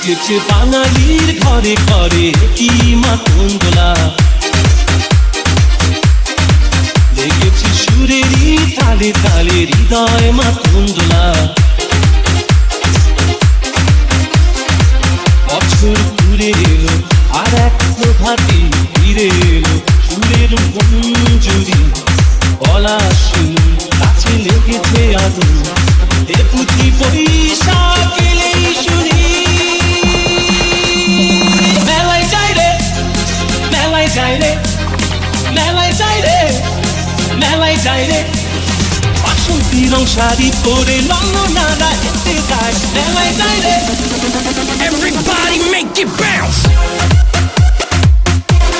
লেগেছে বাঙালির ঘরে ঘরে কি মাতঙ্গলা, লেগেছে সুরেরই তালে তালে হৃদয় মাতঙ্গলা। বছর ঘুরে এলো আর এক প্রভাতে ফিরে এলো সুরের মঞ্জুরি, গলা শুনি কাছে লেগেছে আগুন, এ পুঁথি বৈশাখ এলেই শুনি। মেলায় যাই রে, মেলায় যাই রে, মেলায় যাই রে, মেলায় যাই রে, বাসন্তী রং শাড়ি পরে লঙ্গনারা হেঁটে যায়, মেলায় যাই রে। Everybody make it bounce.